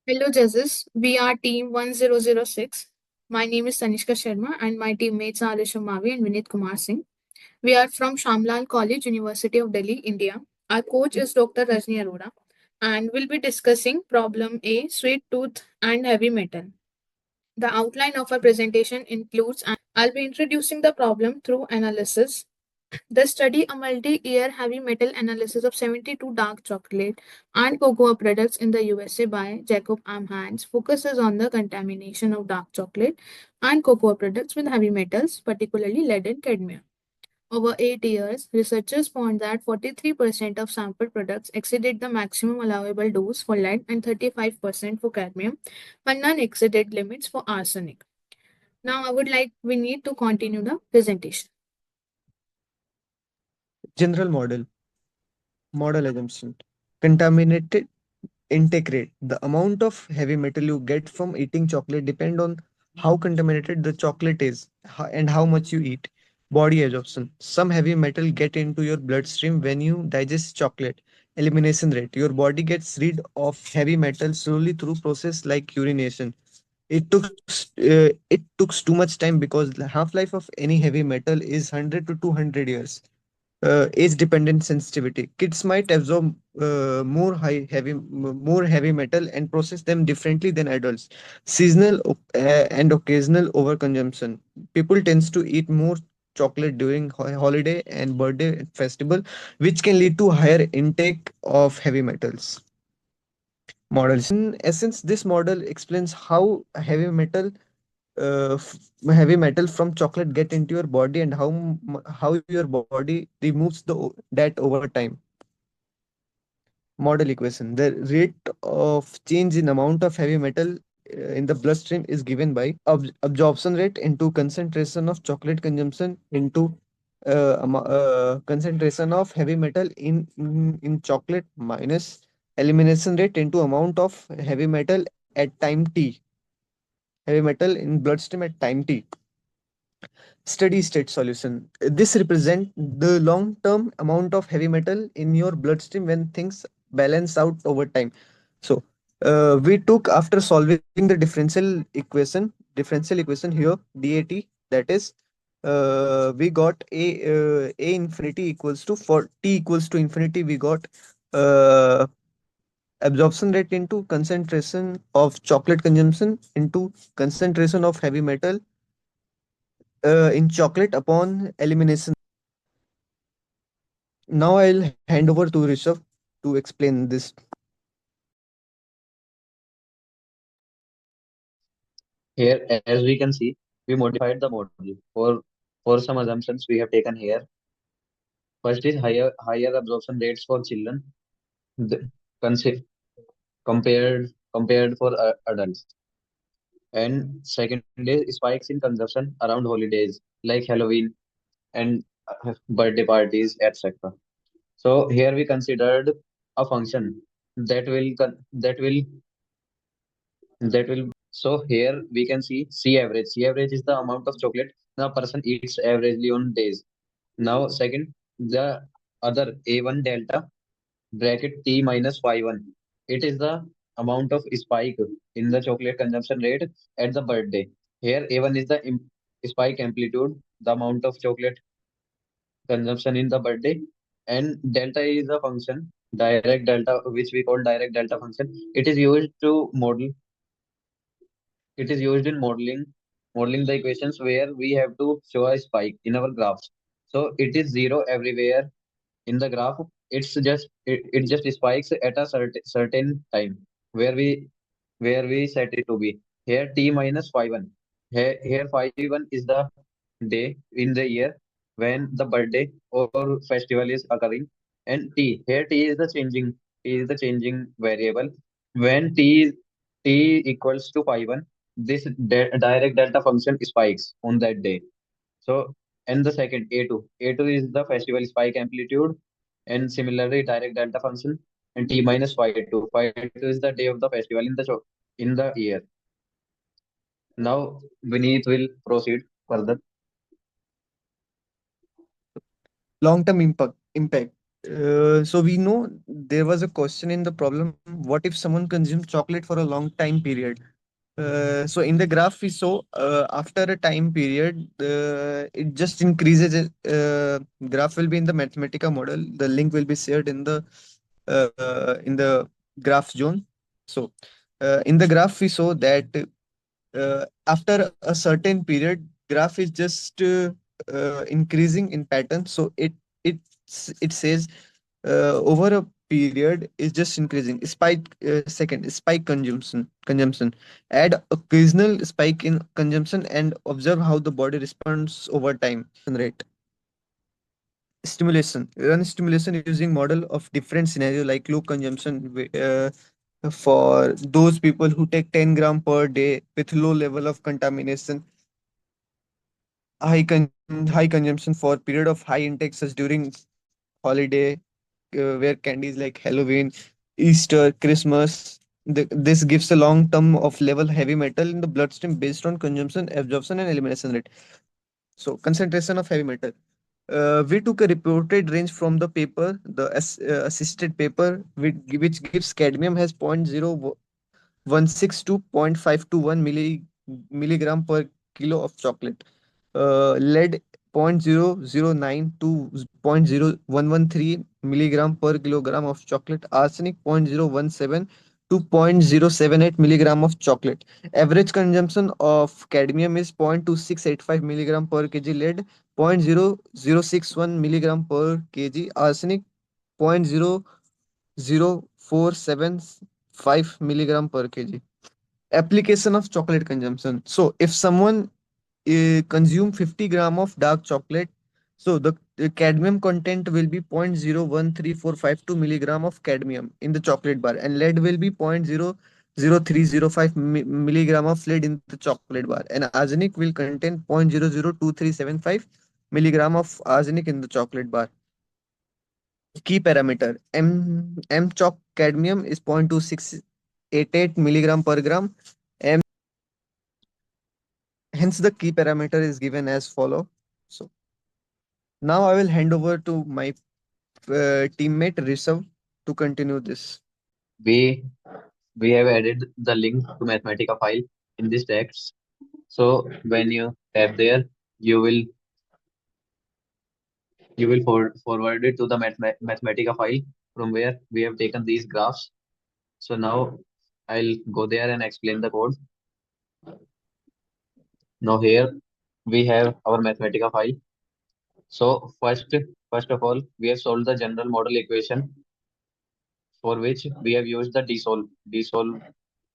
Hello, judges. We are team 1006. My name is Tanishka Sharma and my teammates are Rishabh Mavi and Vinit Kumar Singh. We are from Shamlal College, University of Delhi, India. Our coach is Dr. Rajni Arora and we'll be discussing problem A, sweet tooth and heavy metal. The outline of our presentation includes I'll be introducing the problem through analysis. The study a multi-year heavy metal analysis of 72 dark chocolate and cocoa products in the USA by Jacob Amhans focuses on the contamination of dark chocolate and cocoa products with heavy metals, particularly lead and cadmium. Over 8 years, researchers found that 43% of sampled products exceeded the maximum allowable dose for lead and 35% for cadmium, but none exceeded limits for arsenic. Now, we need to continue the presentation. General model assumption. Contaminated intake rate. The amount of heavy metal you get from eating chocolate depend on how contaminated the chocolate is and how much you eat. Body absorption. Some heavy metal get into your bloodstream when you digest chocolate. Elimination rate. Your body gets rid of heavy metal slowly through process like urination. It took too much time because the half life of any heavy metal is 100 to 200 years. Age dependent sensitivity. Kids might absorb more heavy metal and process them differently than adults. And occasional overconsumption. People tends to eat more chocolate during holiday and birthday festival, which can lead to higher intake of heavy metals. Models. In essence, this model explains how heavy metal from chocolate get into your body and how your body removes that over time. Model equation: the rate of change in amount of heavy metal in the bloodstream is given by absorption rate into concentration of chocolate consumption into concentration of heavy metal in chocolate minus elimination rate into amount of heavy metal at time t, heavy metal in bloodstream at time t. Steady state solution. This represents the long term amount of heavy metal in your bloodstream when things balance out over time. So we took after solving the differential equation here DAT, that is we got a infinity equals to, for t equals to infinity, we got uh, absorption rate into concentration of chocolate consumption into concentration of heavy metal in chocolate upon elimination. Now I'll hand over to Rishabh to explain this. Here, as we can see, we modified the model for some assumptions we have taken here. First is higher absorption rates for children, the, consi- compared for adults. And second is spikes in consumption around holidays like Halloween and birthday parties, etc. So here we considered a function that will con- that will so here we can see C average. C average is the amount of chocolate the person eats averagely on days. Now second, the other A1 delta bracket T minus phi 1. It is the amount of spike in the chocolate consumption rate at the birthday. Here A1 is the spike amplitude, the amount of chocolate consumption in the birthday, and delta is a function, direct delta, which we call direct delta function. It is used in modeling the equations where we have to show a spike in our graphs. So it is zero everywhere in the graph. It just spikes at a certain time where we set it to be. Here t minus phi 1. Here phi 1 is the day in the year when the birthday or festival is occurring. And t, here t is the changing variable. When t equals to phi 1, this direct delta function spikes on that day. So, and the second A2 is the festival spike amplitude, and similarly direct delta function, and T minus phi 2. Phi 2 is the day of the festival in the year. Now Vineet will proceed further. Long term impact. So we know there was a question in the problem, what if someone consumes chocolate for a long time period? So in the graph we saw, after a time period, it just increases. Graph will be in the Mathematica model. The link will be shared in the graph zone. So in the graph we saw that after a certain period, graph is just increasing in pattern. So it says over a period is just increasing. Spike consumption. Add occasional spike in consumption and observe how the body responds over time. Rate. Stimulation. Run stimulation using model of different scenario like low consumption, for those people who take 10 gram per day with low level of contamination, high consumption for period of high intake such during holiday, where candies like Halloween, Easter, Christmas. This gives a long term of level heavy metal in the bloodstream based on consumption, absorption, and elimination rate. So concentration of heavy metal. We took a reported range from the paper, the assisted paper, which gives cadmium has 0.016 to 0.521 milligram per kilo of chocolate. Lead 0.009 to 0.0113 milligram per kilogram of chocolate. Arsenic 0.017 to 0.078 milligram of chocolate. Average consumption of cadmium is 0.2685 milligram per kg. Lead 0.0061 milligram per kg. Arsenic 0.00475 milligram per kg. Application of chocolate consumption. So if someone consume 50 gram of dark chocolate, so the cadmium content will be 0.013452 milligram of cadmium in the chocolate bar, and lead will be 0.00305 milligram of lead in the chocolate bar, and arsenic will contain 0.002375 milligram of arsenic in the chocolate bar. Key parameter: m chalk cadmium is 0.2688 milligram per gram. Hence, the key parameter is given as follow. So now I will hand over to my teammate Rishav to continue this. We we have added the link to Mathematica file in this text. So when you tap there, you will forward it to the Mathematica file from where we have taken these graphs. So now I'll go there and explain the code. Now here we have our Mathematica file. So first of all, we have solved the general model equation for which we have used the desolve,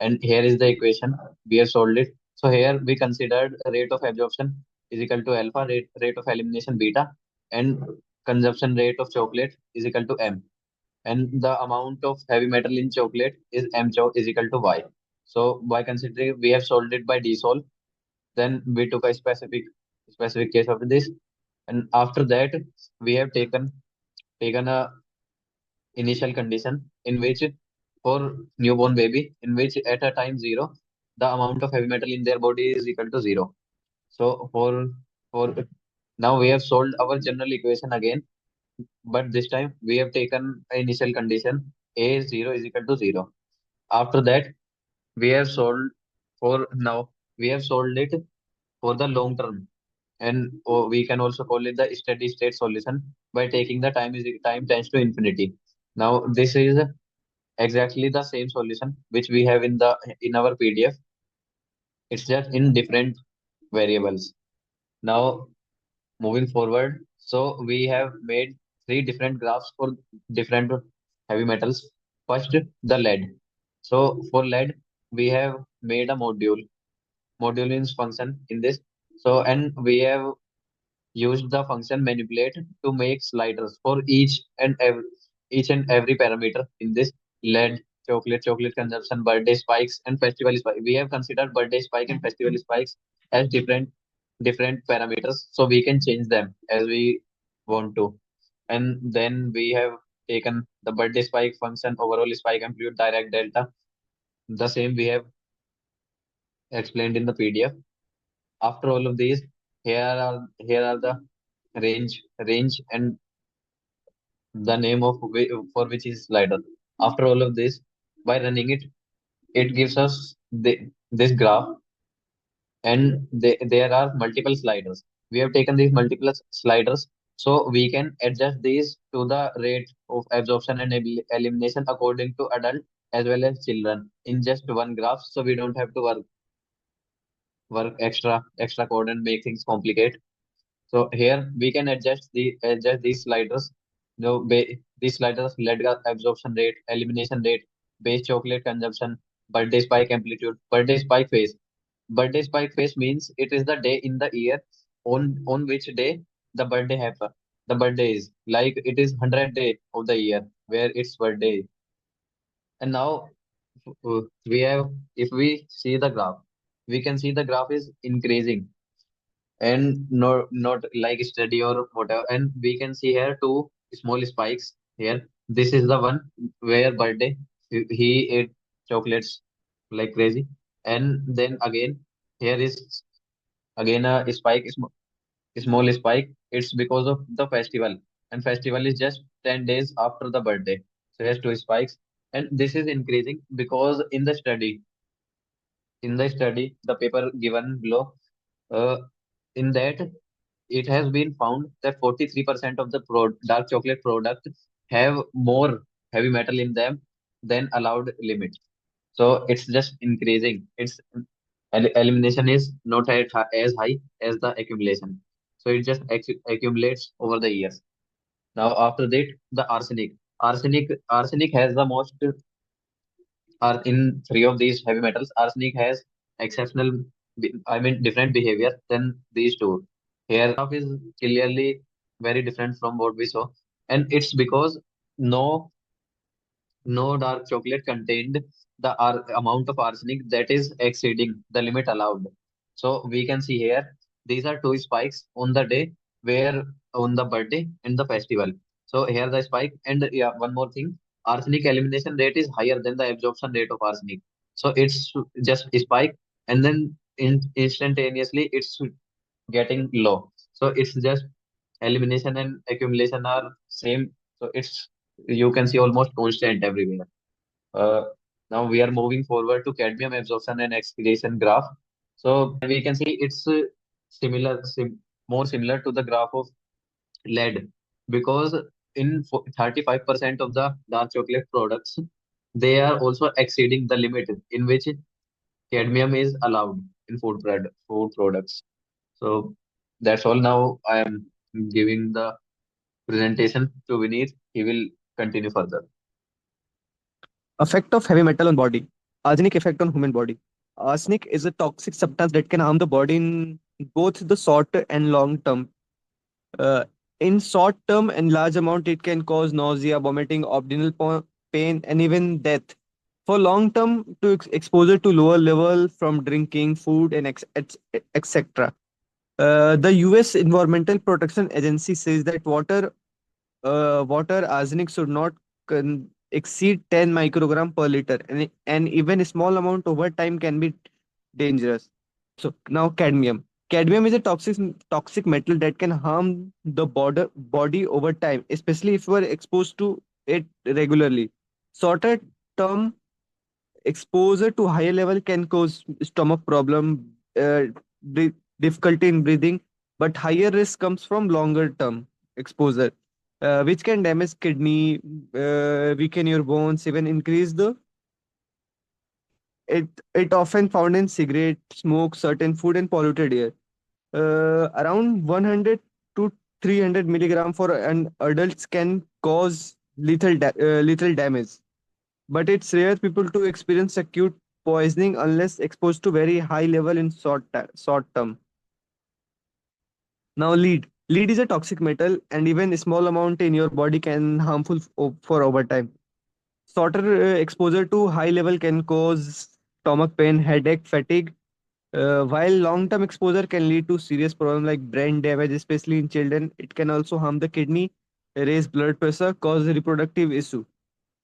and here is the equation. We have solved it. So here we considered rate of absorption is equal to alpha, rate of elimination beta, and consumption rate of chocolate is equal to m, and the amount of heavy metal in chocolate is m choc is equal to y. So by considering we have solved it by desolve, then we took a specific case of this, and after that we have taken a initial condition in which for newborn baby, in which at a time zero the amount of heavy metal in their body is equal to zero. So for now we have solved our general equation again, but this time we have taken an initial condition a zero is equal to zero. After that we have solved for now we have solved it for the long term, and we can also call it the steady state solution by taking the time tends to infinity. Now this is exactly the same solution which we have in our PDF. It's just in different variables. Now moving forward, so we have made three different graphs for different heavy metals. First, the lead. So for lead, we have made a module means function in this. So and we have used the function manipulate to make sliders for each and every parameter in this: lead, chocolate consumption, birthday spikes, and festival spike. We have considered birthday spike and festival spikes as different parameters, so we can change them as we want to. And then we have taken the birthday spike function, overall spike amplitude, direct delta. The same we have explained in the PDF. After all of these, here are the range and the name of for which is slider. After all of this, by running it, it gives us this graph, and there are multiple sliders. We have taken these multiple sliders, so we can adjust these to the rate of absorption and elimination according to adult as well as children in just one graph, so we don't have to work extra code and make things complicate. So here we can adjust these sliders. These sliders: lead gas absorption rate, elimination rate, base chocolate consumption, birthday spike amplitude, birthday spike phase. Birthday spike phase means it is the day in the year on which day the birthday happen. The birthday is like it is 100th day of the year where its birthday. And now we have, if we see the graph, we can see the graph is increasing and not like steady or whatever. And we can see here two small spikes here. This is the one where birthday he ate chocolates like crazy, and then again here is again a spike, small spike. It's because of the festival, and festival is just 10 days after the birthday. So here's two spikes, and this is increasing because in the study, the paper given below, uh, in that it has been found that 43% of the dark chocolate product have more heavy metal in them than allowed limit. So it's just increasing. Its elimination is not as high as the accumulation. So it just accumulates over the years. Now after that, the arsenic. Arsenic has the most are in three of these heavy metals. Arsenic has exceptional, I mean, different behavior than these two. Here, graph is clearly very different from what we saw, and it's because no no dark chocolate contained the amount of arsenic that is exceeding the limit allowed. So we can see here these are two spikes on the day where on the birthday and the festival. So here the spike, and yeah, one more thing, arsenic elimination rate is higher than the absorption rate of arsenic. So it's just a spike, and then instantaneously it's getting low. So it's just elimination and accumulation are same. So it's, you can see, almost constant everywhere. Uh, Now we are moving forward to cadmium absorption and excretion graph. So we can see it's more similar to the graph of lead, because in 35% of the dark chocolate products, they are also exceeding the limit in which cadmium is allowed in food products. So that's all. Now I am giving the presentation to Vineet. He will continue further. Effect of heavy metal on body. Arsenic effect on human body. Arsenic is a toxic substance that can harm the body in both the short and long term. Uh, in short term and large amount, it can cause nausea, vomiting, abdominal pain, and even death. For long term, to exposure to lower level from drinking, food, and etc. The U.S. Environmental Protection Agency says that water arsenic should not exceed 10 microgram per liter, and even a small amount over time can be dangerous. So now cadmium. Cadmium is a toxic metal that can harm the body over time, especially if you are exposed to it regularly. Shorter term exposure to higher level can cause stomach problem, difficulty in breathing, but higher risk comes from longer term exposure, which can damage kidney, weaken your bones, even increase the it often found in cigarette smoke, certain food, and polluted air. Around 100 to 300 milligram for an adults can cause lethal damage, but it's rare people to experience acute poisoning unless exposed to very high level in short term. Now, lead is a toxic metal, and even a small amount in your body can harmful for over time. Shorter exposure to high level can cause stomach pain, headache, fatigue, while long term exposure can lead to serious problems like brain damage, especially in children. It can also harm the kidney, raise blood pressure, cause reproductive issue.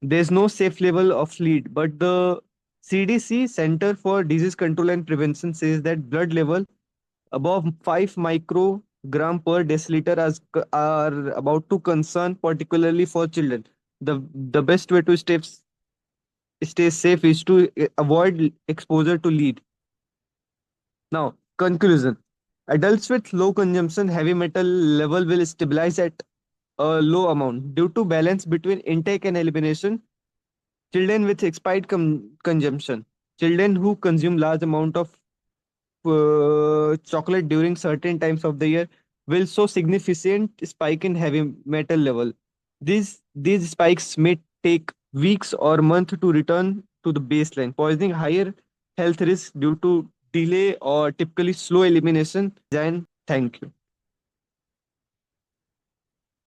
There's no safe level of lead, but the CDC, Center for Disease Control and Prevention, says that blood level above 5 micro gram per deciliter are about to concern, particularly for children. The best way to stay safe is to avoid exposure to lead. Now, conclusion. Adults with low consumption heavy metal level will stabilize at a low amount due to balance between intake and elimination. Children with expired consumption. Children who consume large amount of chocolate during certain times of the year will show significant spike in heavy metal level. These spikes may take weeks or months to return to the baseline, posing higher health risk due to delay or typically slow elimination. Jain, thank you.